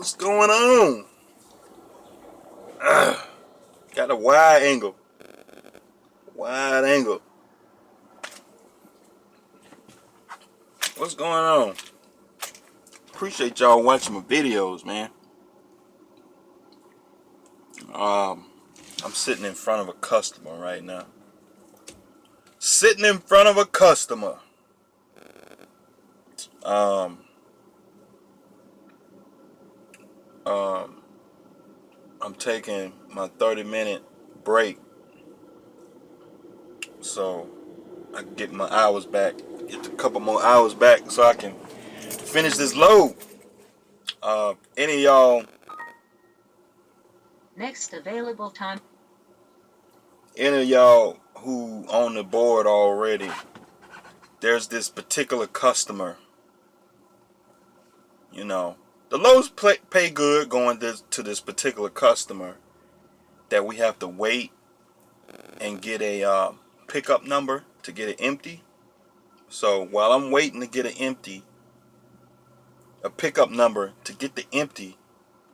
What's going on? Got a wide angle. Wide angle. What's going on? Appreciate y'all watching my videos, man. I'm sitting in front of a customer right now. Sitting in front of a customer. I'm taking my 30-minute break so I can get my hours back. Get a couple more hours back so I can finish this load. Any of y'all Next available time. Any of y'all who on the board already, there's this particular customer. You know, the lows pay good going to this particular customer that we have to wait and get a pickup number to get it empty. So while I'm waiting to get a pickup number to get the empty,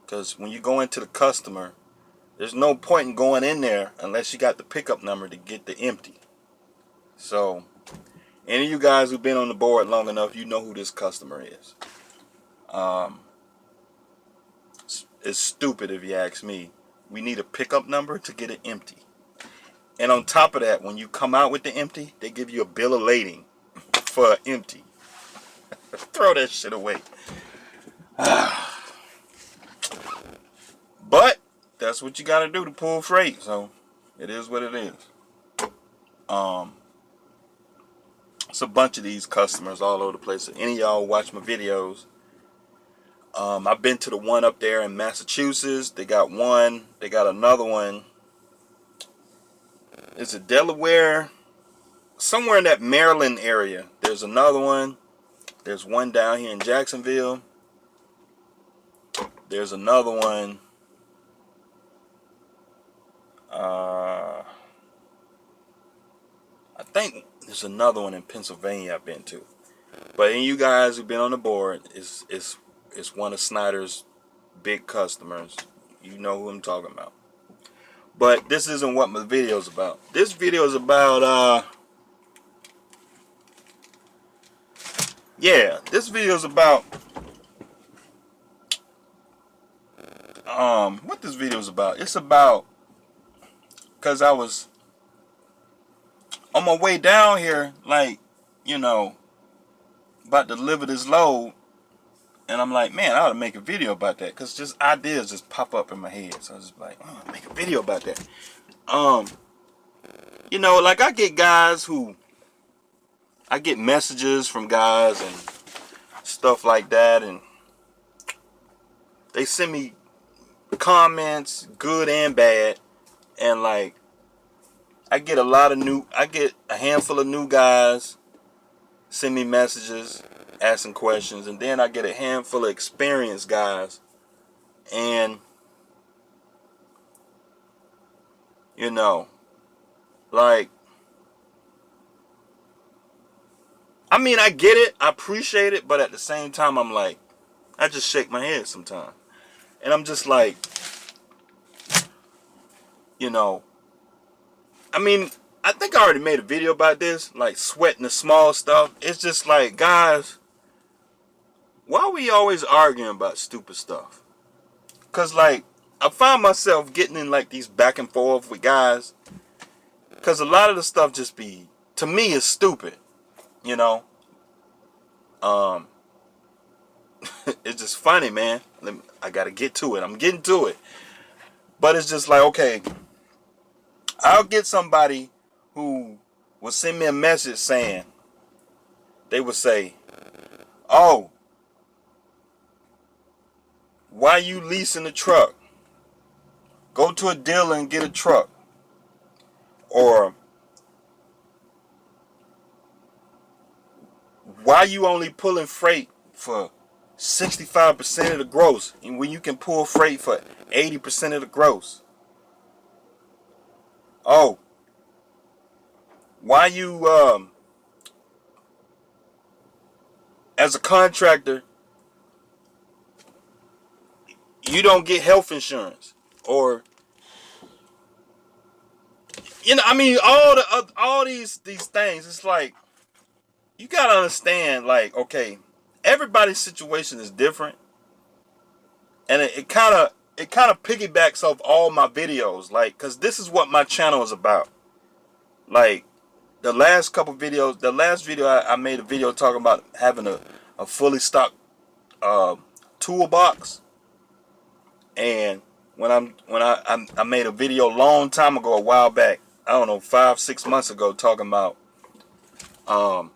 because when you go into the customer, there's no point in going in there unless you got the pickup number to get the empty. So any of you guys who've been on the board long enough, you know who this customer is. It's stupid if you ask me. We need a pickup number to get it empty. And on top of that, when you come out with the empty, they give you a bill of lading for empty. Throw that shit away. But that's what you gotta do to pull freight. So it is what it is. It's a bunch of these customers all over the place. So any of y'all watch my videos. I've been to the one up there in Massachusetts. They got one. They got another one. Is it Delaware? Somewhere in that Maryland area. There's another one. There's one down here in Jacksonville. There's another one. I think there's another one in Pennsylvania I've been to. But any of you guys who've been on the board, it's one of Snyder's big customers. You know who I'm talking about. But this isn't what my video is about. This video is about this video is about what this video is about. It's about because I was on my way down here, like, you know, about to deliver this load, and I'm like, man, I ought to make a video about that, because just ideas just pop up in my head. So I was just like, oh, make a video about that. You know, like I get messages from guys and stuff like that, and they send me comments, good and bad, and like I get a handful of new guys send me messages asking questions, and then I get a handful of experienced guys, and you know, like, I mean, I get it, I appreciate it, but at the same time, I'm like, I just shake my head sometimes, and I'm just like, you know, I mean, I think I already made a video about this, like sweating the small stuff. It's just like, guys, why are we always arguing about stupid stuff? Because, like, I find myself getting in, like, these back and forth with guys. Because a lot of the stuff just be, to me, is stupid. You know? It's just funny, man. I got to get to it. I'm getting to it. But it's just like, okay, I'll get somebody who will send me a message saying, they would say, oh, why you leasing a truck? Go to a dealer and get a truck. Or, why you only pulling freight for 65% of the gross, and when you can pull freight for 80% of the gross? Oh, why you as a contractor, you don't get health insurance, or I mean, all these things. It's like you gotta understand, like, okay, everybody's situation is different, and it kind of piggybacks off all my videos, like, cause this is what my channel is about. Like the last couple videos, the last video I made a video talking about having a fully stocked uh, toolbox, and when I made a video a long time ago, a while back, I don't know, 5-6 months ago, talking about um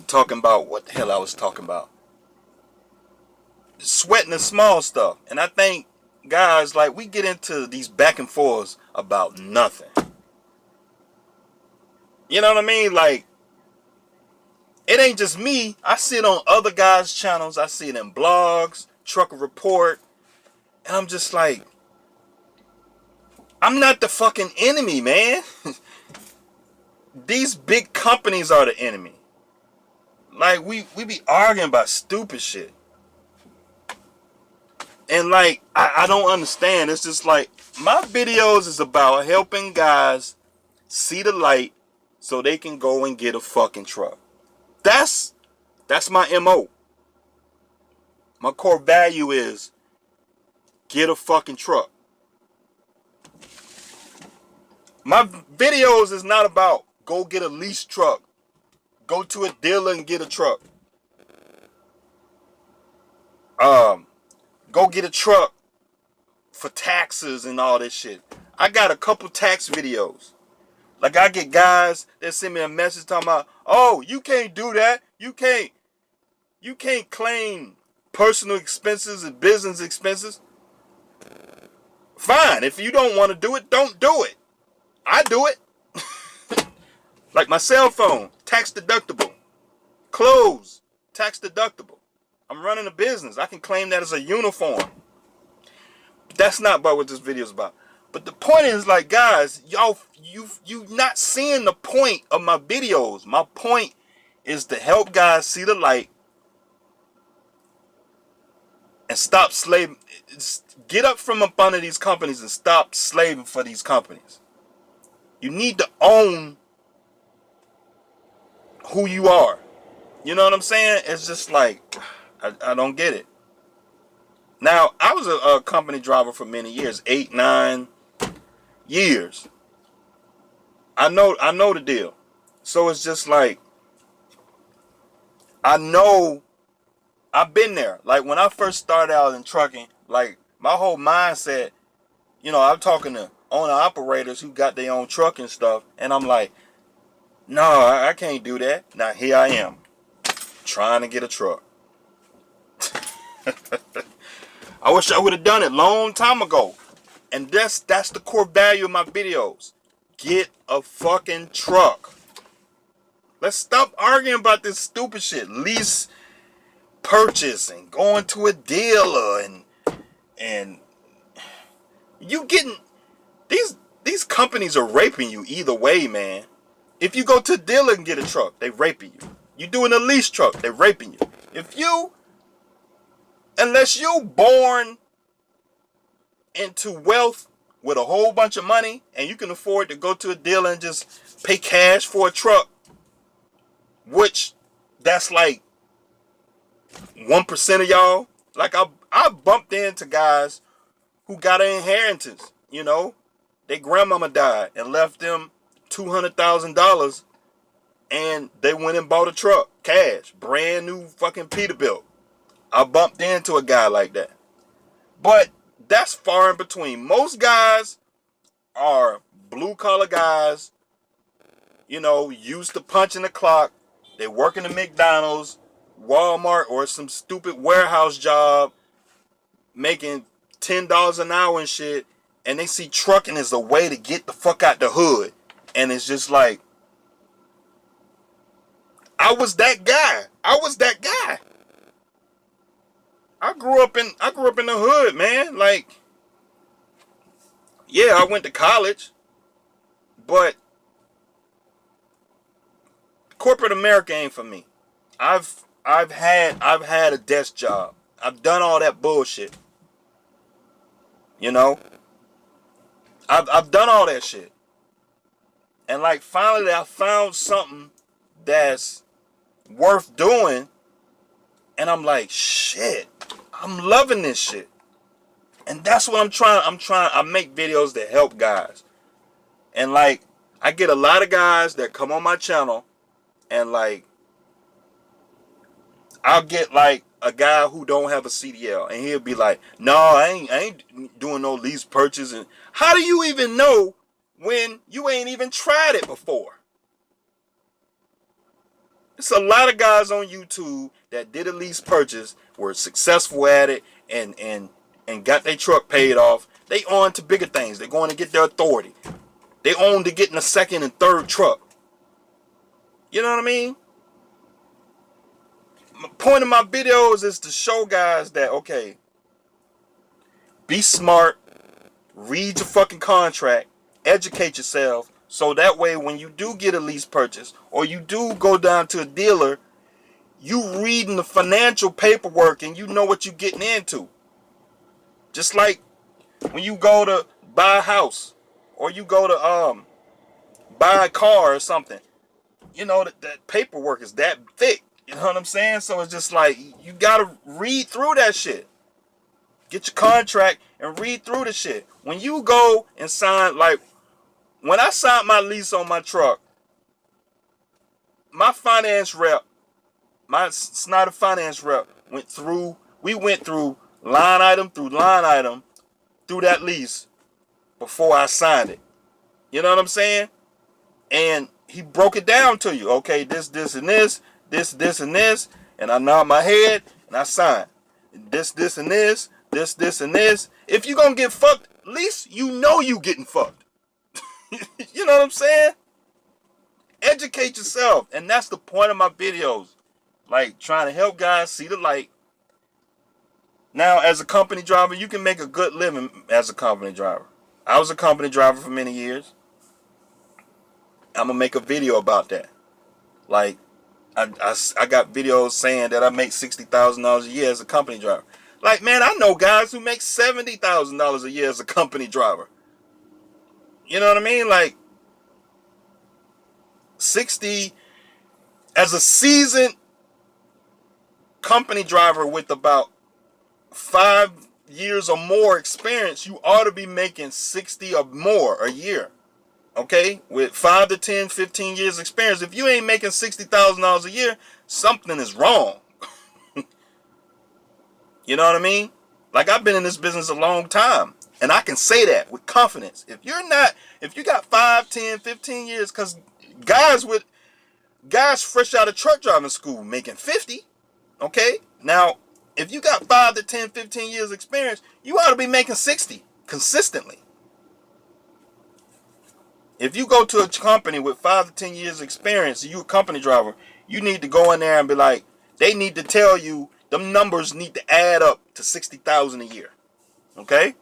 what the hell I was talking about, sweating the small stuff. And I think, guys, like, we get into these back and forths about nothing. You know what I mean? Like, it ain't just me. I see it on other guys' channels. I see it in blogs, Trucker Report, and I'm just like, I'm not the fucking enemy, man. These big companies are the enemy. Like, we be arguing about stupid shit. And like, I don't understand. It's just like, my videos is about helping guys see the light so they can go and get a fucking truck. That's my MO. My core value is get a fucking truck. My videos is not about go get a leased truck. Go to a dealer and get a truck. Go get a truck for taxes and all this shit. I got a couple tax videos. Like, I get guys that send me a message talking about, oh, you can't do that. You can't claim personal expenses and business expenses. Fine. If you don't want to do it, don't do it. I do it. Like my cell phone, tax deductible. Clothes, tax deductible. I'm running a business. I can claim that as a uniform. But that's not about what this video is about. But the point is, like, guys, you not seeing the point of my videos. My point is to help guys see the light and stop slaving. Get up from up under these companies and stop slaving for these companies. You need to own who you are. You know what I'm saying? It's just like, I don't get it. Now, I was a company driver for many years, 8-9 years. I know the deal. So it's just like, I know, I've been there. Like, when I first started out in trucking, like, my whole mindset, I'm talking to owner operators who got their own truck and stuff, and I'm like, no, I can't do that. Now here I am, trying to get a truck. I wish I would have done it long time ago. And that's the core value of my videos. Get a fucking truck. Let's stop arguing about this stupid shit. Lease, purchase, and going to a dealer, and you getting these companies are raping you either way, man. If you go to a dealer and get a truck, they raping you. You doing a lease truck, they raping you. Unless you born into wealth with a whole bunch of money and you can afford to go to a dealer and just pay cash for a truck, which that's like 1% of y'all. Like, I bumped into guys who got an inheritance. Their grandmama died and left them $200,000, and they went and bought a truck, cash, brand new fucking Peterbilt. I bumped into a guy like that. But that's far in between. Most guys are blue collar guys, used to punching the clock. They work in the McDonald's, Walmart, or some stupid warehouse job, making $10 an hour and shit. And they see trucking as a way to get the fuck out the hood. And it's just like, I was that guy. I grew up in the hood, man. Like, yeah, I went to college, but corporate America ain't for me. I've had a desk job. I've done all that bullshit. You know? I've done all that shit. And like finally I found something that's worth doing, and I'm like, shit, I'm loving this shit. And that's what I make videos that help guys. And like I get a lot of guys that come on my channel, and like I'll get like a guy who don't have a CDL, and he'll be like, no, I ain't doing no lease purchase. And how do you even know when you ain't even tried it before? It's a lot of guys on YouTube that did a lease purchase, were successful at it, and got their truck paid off. They on to bigger things. They're going to get their authority. They on to getting a second and third truck. You know what I mean? The point of my videos is to show guys that, okay, be smart, read your fucking contract, educate yourself, so that way when you do get a lease purchase or you do go down to a dealer, you reading the financial paperwork and you know what you're getting into. Just like when you go to buy a house or you go to buy a car or something, you know that paperwork is that thick. You know what I'm saying? So it's just like you gotta read through that shit. Get your contract and read through the shit. When you go and sign, like when I signed my lease on my truck, my finance rep, my Snyder finance rep we went through line item through that lease before I signed it. You know what I'm saying? And he broke it down to you. Okay, this, and this, this, and this. And I nod my head and I sign. This, and this, and this. If you gonna get fucked, at least you know you getting fucked. You know what I'm saying? Educate yourself. And that's the point of my videos. Like trying to help guys see the light. Now, as a company driver, you can make a good living as a company driver. I was a company driver for many years. I'm gonna make a video about that. Like, I got videos saying that I make $60,000 a year as a company driver. Like, man, I know guys who make $70,000 a year as a company driver. You know what I mean? Like, 60 as a seasoned company driver with about 5 years or more experience, you ought to be making 60 or more a year. Okay, with 5 to 10, 15 years experience, if you ain't making $60,000 a year, something is wrong. You know what I mean? Like, I've been in this business a long time, and I can say that with confidence. If you got 5, 10, 15 years, because guys fresh out of truck driving school making 50, okay? Now, if you got 5 to 10, 15 years experience, you ought to be making 60 consistently. If you go to a company with 5 to 10 years experience, you a company driver, you need to go in there and be like, they need to tell you them numbers need to add up to 60,000 a year. Okay?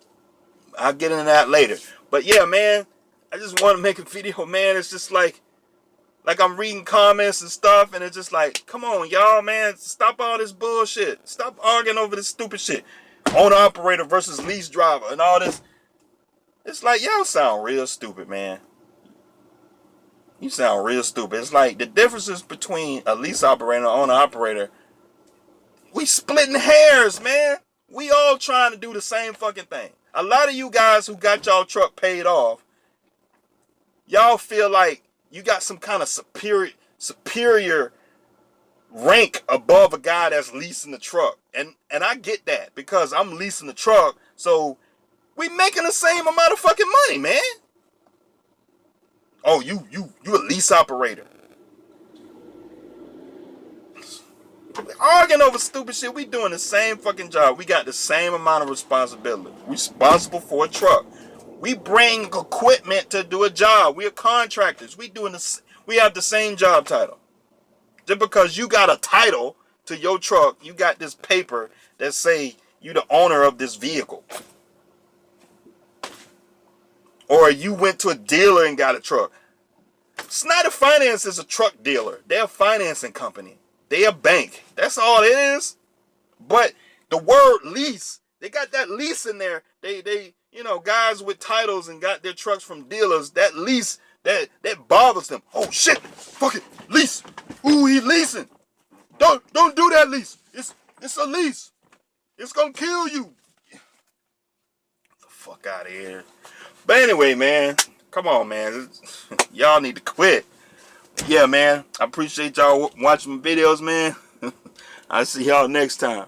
I'll get into that later. But yeah, man, I just want to make a video, man. It's just like I'm reading comments and stuff, and it's just like, come on, y'all, man, stop all this bullshit. Stop arguing over this stupid shit. Owner operator versus lease driver and all this. It's like, y'all sound real stupid, man. You sound real stupid. It's like the differences between a lease operator and an owner operator. We splitting hairs, man. We all trying to do the same fucking thing. A lot of you guys who got y'all truck paid off, y'all feel like you got some kind of superior rank above a guy that's leasing the truck. And I get that because I'm leasing the truck, so we making the same amount of fucking money, man. Oh, you a lease operator. We're arguing over stupid shit. We doing the same fucking job. We got the same amount of responsibility. We responsible for a truck. We bring equipment to do a job. We are contractors. We have the same job title. Just because you got a title to your truck, you got this paper that say you the owner of this vehicle. Or you went to a dealer and got a truck. Snyder Finance is a truck dealer. They're a financing company. They a bank. That's all it is. But the word lease, they got that lease in there. They you know, guys with titles and got their trucks from dealers, that lease, that bothers them. Oh shit, fuck it, lease. Ooh, he leasing. Don't do that lease. It's a lease. It's gonna kill you. Get the fuck out of here. But anyway, man, come on, man. Y'all need to quit. Yeah, man. I appreciate y'all watching my videos, man. I'll see y'all next time.